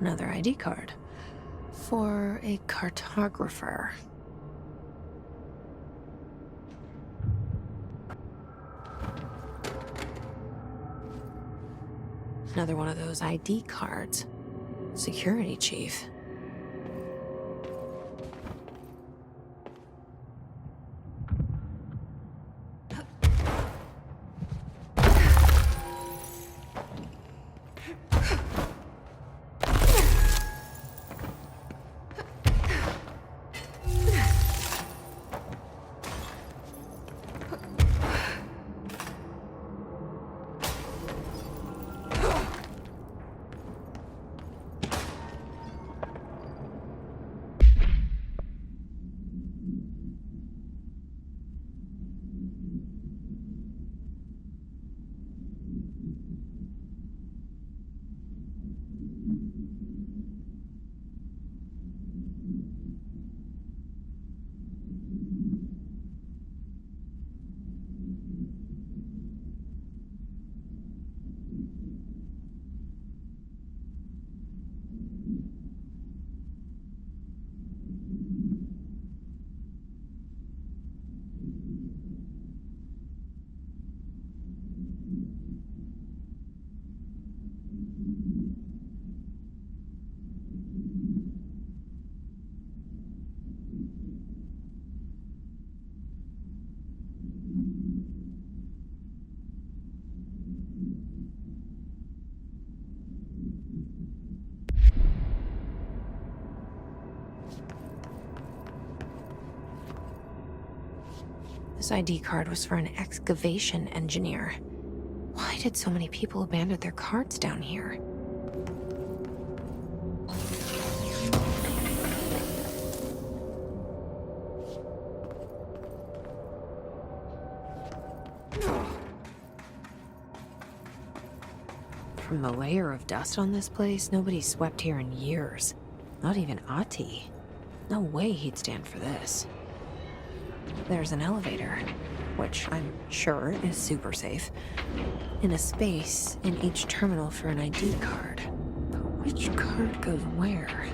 Another ID card. For a cartographer. Another one of those ID cards. Security chief. This ID card was for an excavation engineer. Why did so many people abandon their cards down here? From the layer of dust on this place, nobody's swept here in years. Not even Ati. No way he'd stand for this. There's an elevator, which I'm sure is super safe, in a space in each terminal for an ID card. But which card goes where?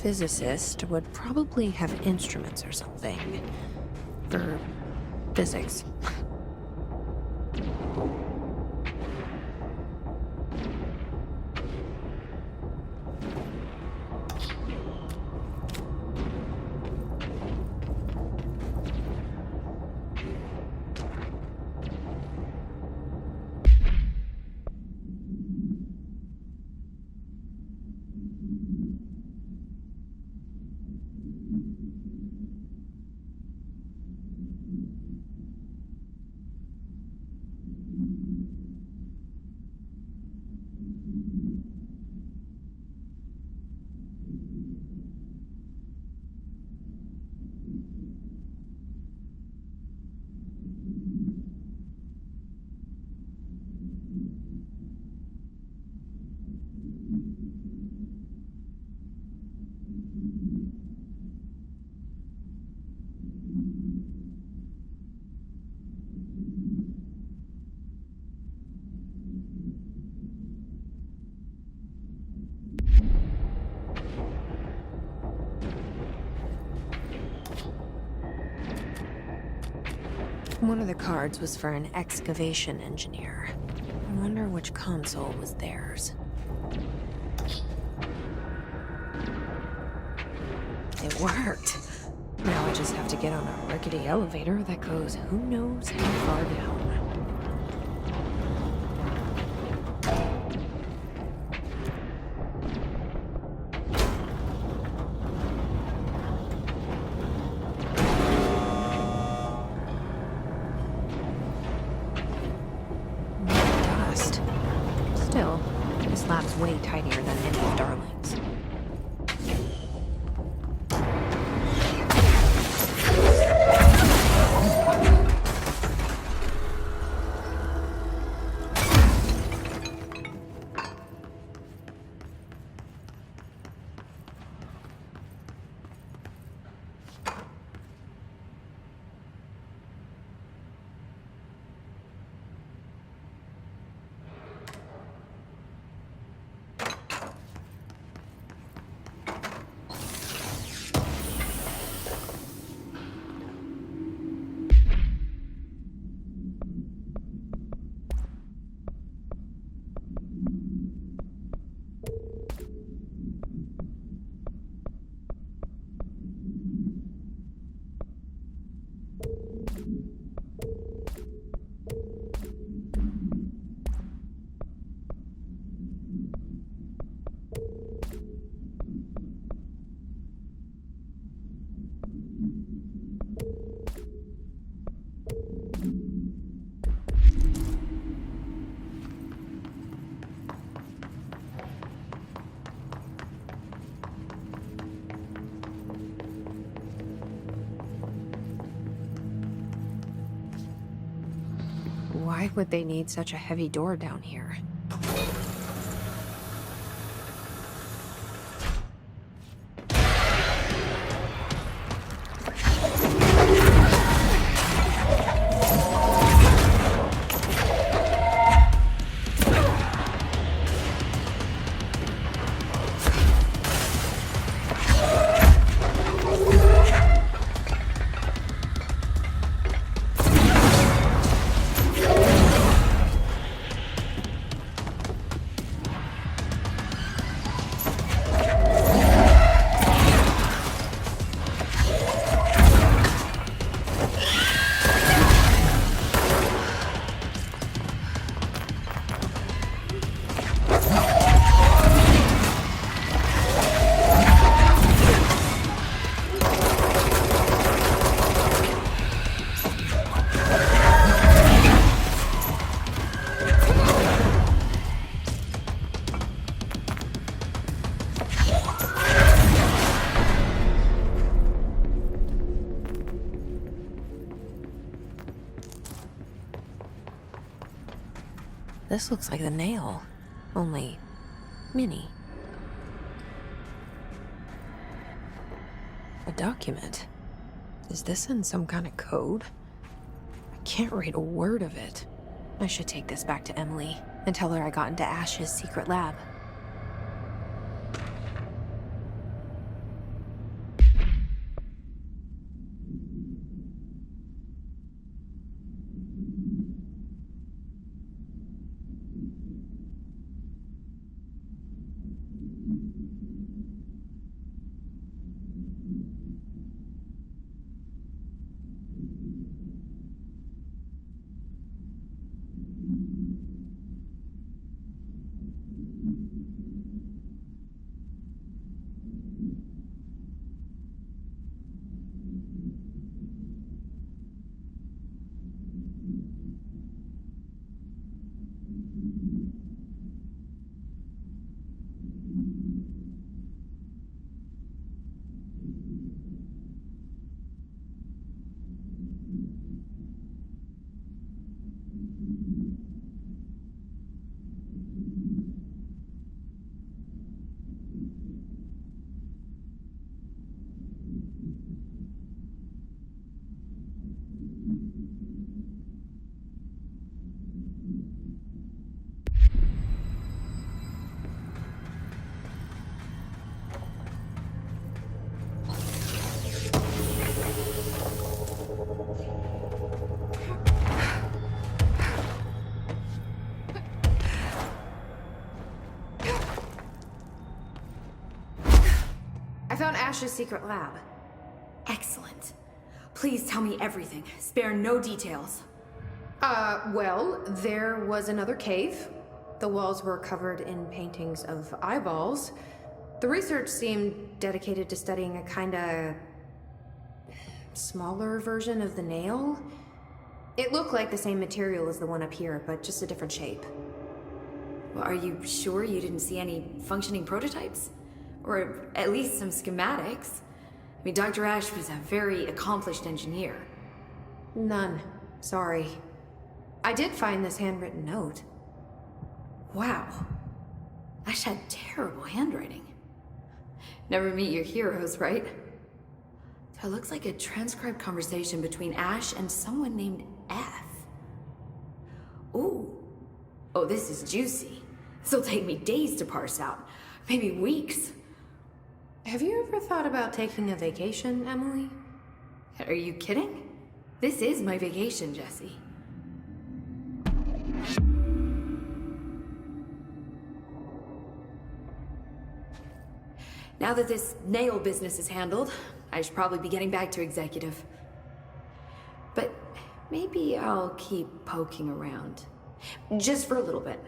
Physicist would probably have instruments or something. For physics. One of the cards was for an excavation engineer. I wonder which console was theirs. It worked. Now I just have to get on a rickety elevator that goes who knows how far down. Dust. Still, this lab's way tidier than any of Darling's. Why would they need such a heavy door down here? This looks like the nail, only mini. A document. Is this in some kind of code? I can't read a word of it. I should take this back to Emily and tell her I got into Ash's secret lab. found Ash's secret lab. Excellent. Please tell me everything. Spare no details. Well, there was another cave. The walls were covered in paintings of eyeballs. The research seemed dedicated to studying a kinda smaller version of the nail. It looked like the same material as the one up here, but just a different shape. Well, are you sure you didn't see any functioning prototypes? Or at least some schematics? I mean, Dr. Ash was a very accomplished engineer. None. Sorry. I did find this handwritten note. Wow. Ash had terrible handwriting. Never meet your heroes, right? That looks like a transcribed conversation between Ash and someone named F. Ooh. Oh, this is juicy. This'll take me days to parse out. Maybe weeks. Have you ever thought about taking a vacation, Emily? Are you kidding? This is my vacation, Jesse. Now that this nail business is handled, I should probably be getting back to executive. But maybe I'll keep poking around. Just for a little bit.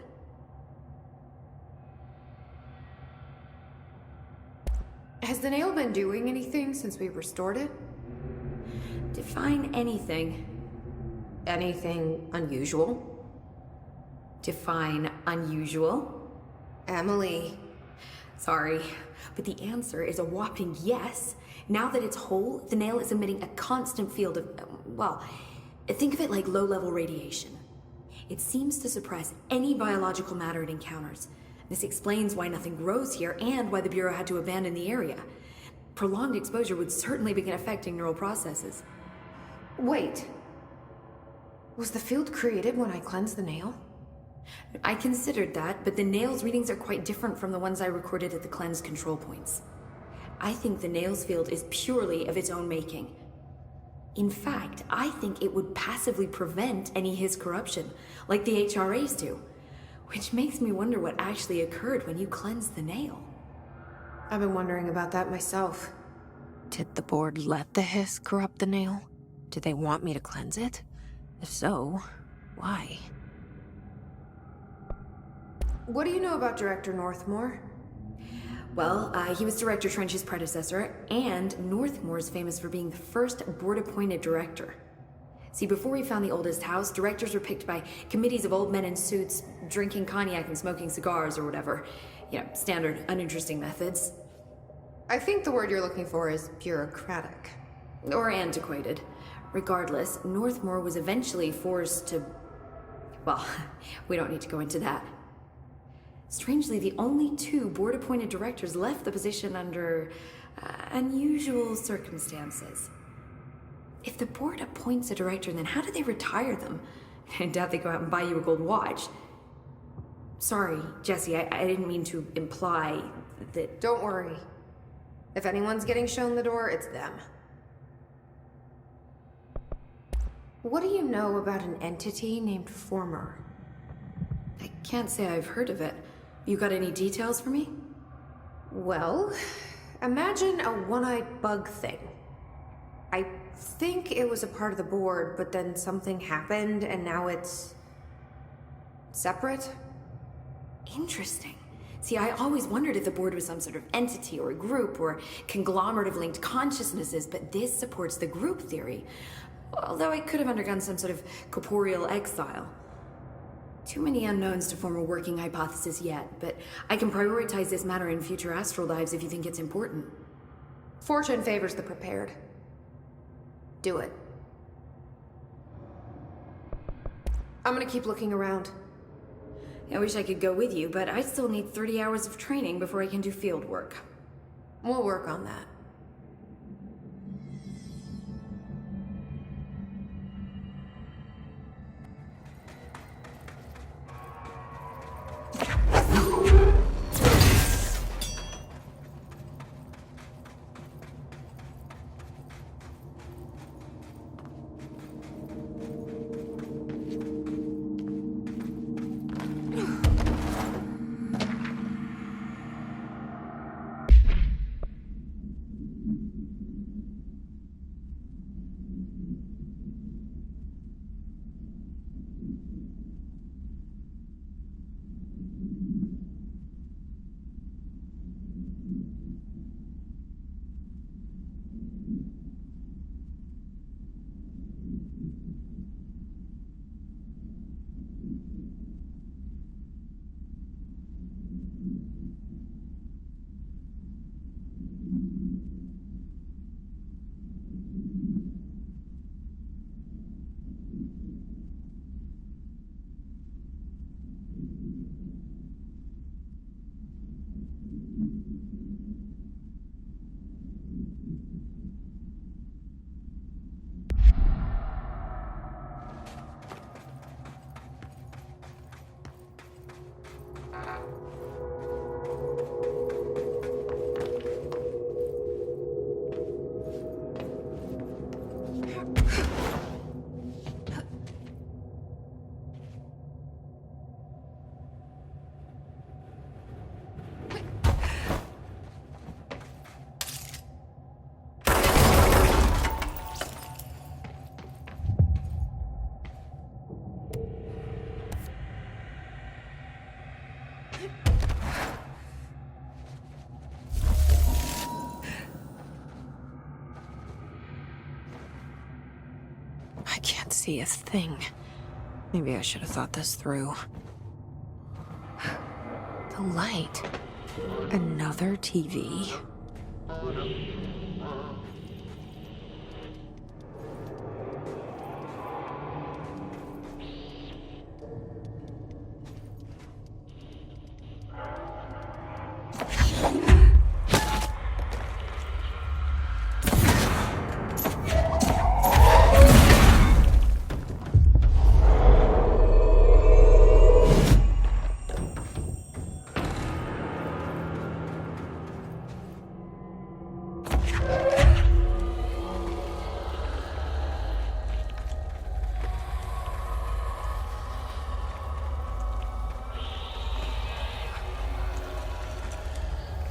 Has the nail been doing anything since we restored it? Define anything. Anything unusual? Define unusual. Emily. Sorry, but the answer is a whopping yes. Now that it's whole, the nail is emitting a constant field of, well, think of it like low-level radiation. It seems to suppress any biological matter it encounters. This explains why nothing grows here and why the Bureau had to abandon the area. Prolonged exposure would certainly begin affecting neural processes. Wait. Was the field created when I cleansed the nail? I considered that, but the nail's readings are quite different from the ones I recorded at the cleanse control points. I think the nail's field is purely of its own making. In fact, I think it would passively prevent any His corruption, like the HRAs do. Which makes me wonder what actually occurred when you cleansed the nail. I've been wondering about that myself. Did the board let the Hiss corrupt the nail? Did they want me to cleanse it? If so, why? What do you know about Director Northmore? Well, he was Director Trench's predecessor, and Northmore is famous for being the first board-appointed director. See, before we found the oldest house, directors were picked by committees of old men in suits, drinking cognac and smoking cigars or whatever. You know, standard, uninteresting methods. I think the word you're looking for is bureaucratic. Or antiquated. Regardless, Northmore was eventually forced to... Well, we don't need to go into that. Strangely, the only two board-appointed directors left the position under unusual circumstances. If the board appoints a director, then how do they retire them? I doubt they go out and buy you a gold watch. Sorry, Jesse, I didn't mean to imply that... Don't worry. If anyone's getting shown the door, it's them. What do you know about an entity named Former? I can't say I've heard of it. You got any details for me? Well, imagine a one-eyed bug thing. I think it was a part of the board, but then something happened and now it's... separate? Interesting. See, I always wondered if the board was some sort of entity or group or conglomerate of linked consciousnesses, but this supports the group theory. Although I could have undergone some sort of corporeal exile. Too many unknowns to form a working hypothesis yet, but I can prioritize this matter in future astral dives if you think it's important. Fortune favors the prepared. Do it. I'm gonna keep looking around. I wish I could go with you, but I still need 30 hours of training before I can do field work. We'll work on that. see a thing. Maybe I should have thought this through. The light. Another TV.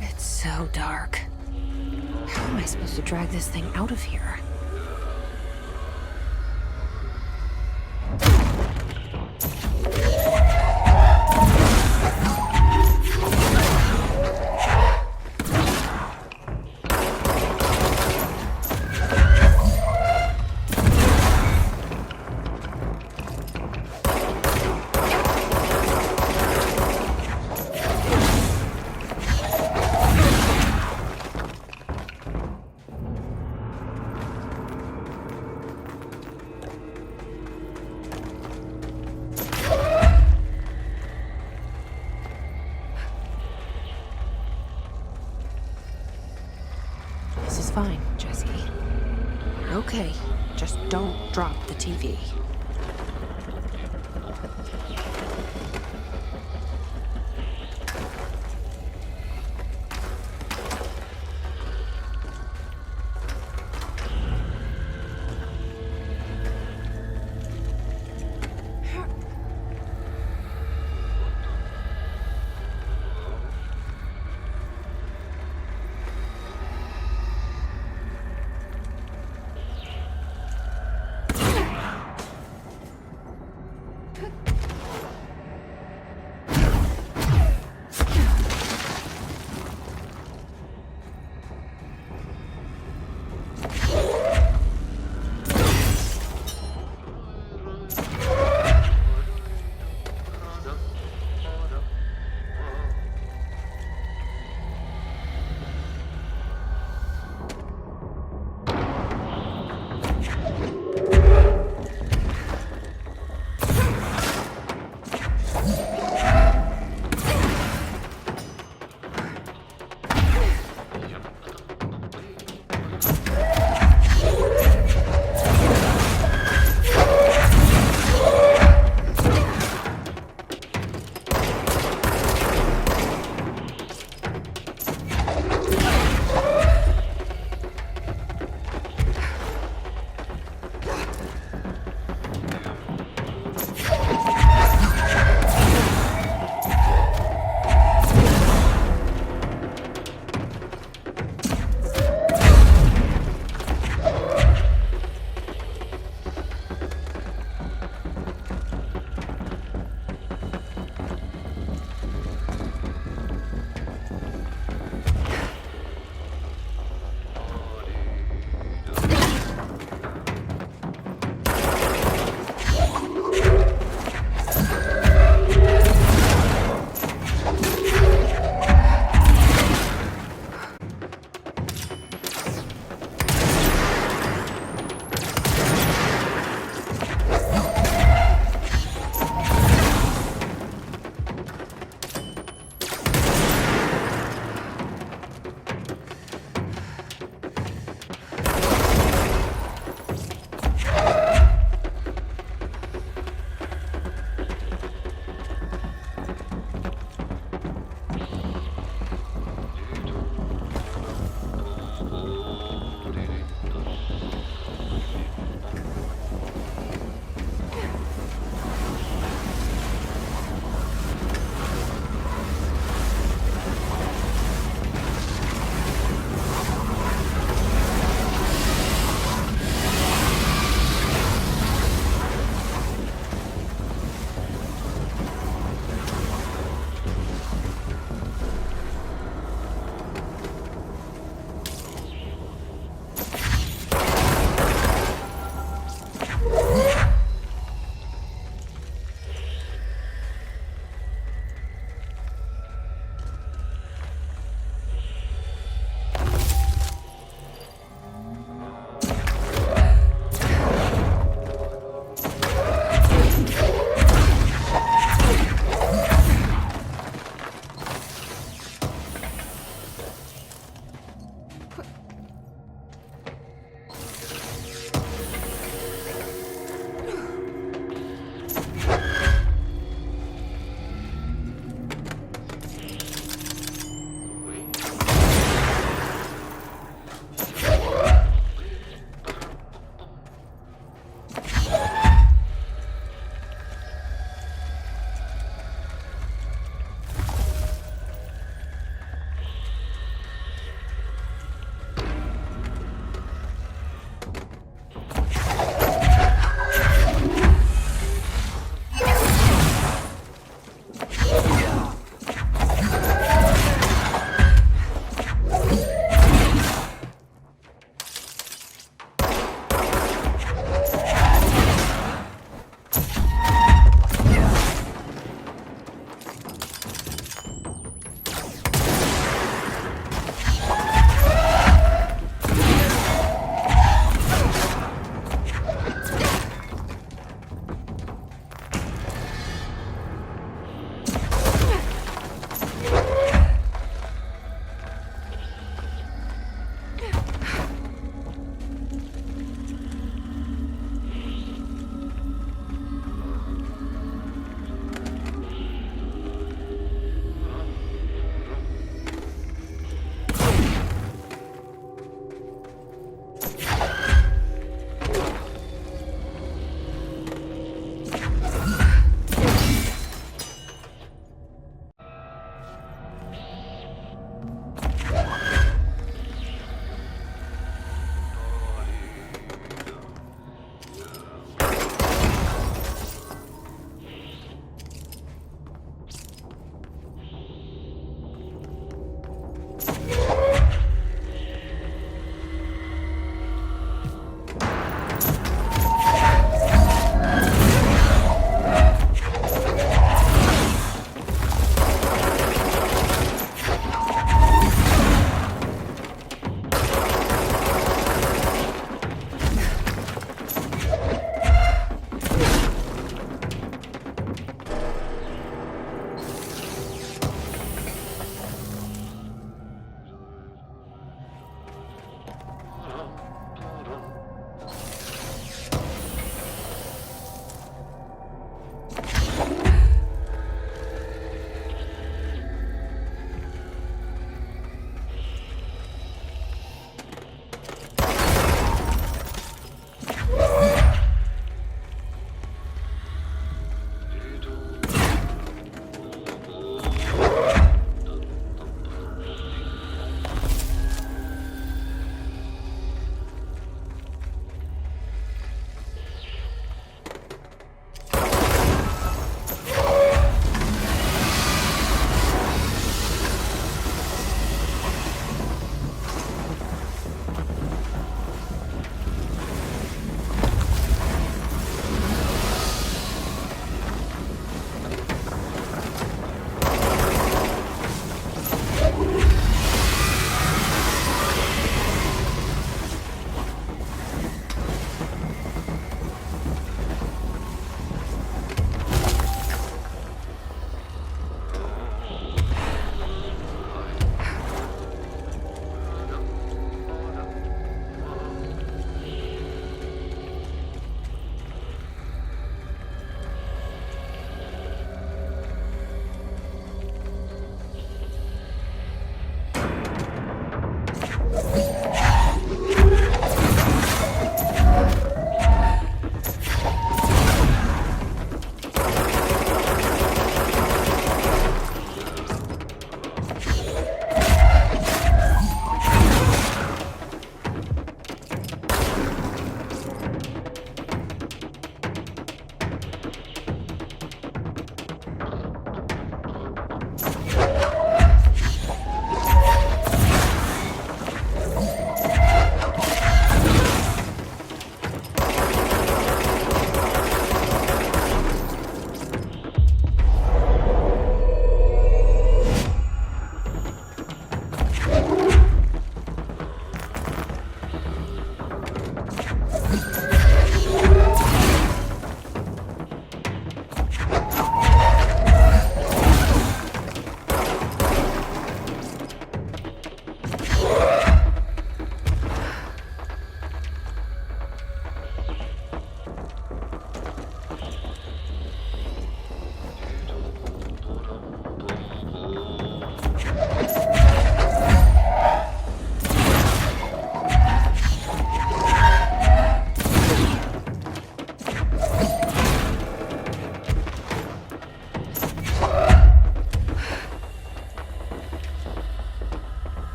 It's so dark. How am I supposed to drag this thing out of here? This is fine, Jesse. Okay, just don't drop the TV.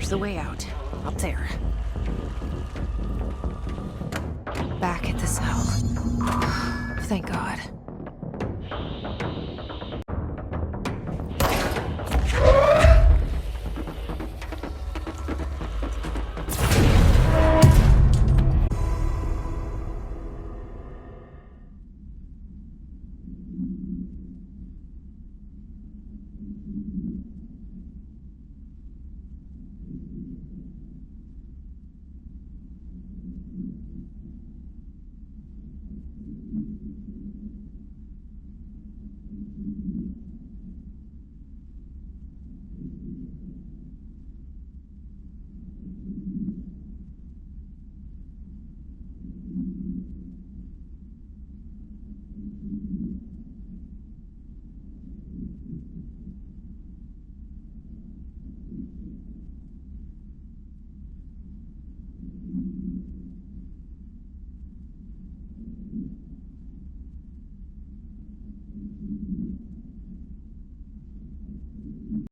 There's the way out. Up there. Back at the cell. Thank God.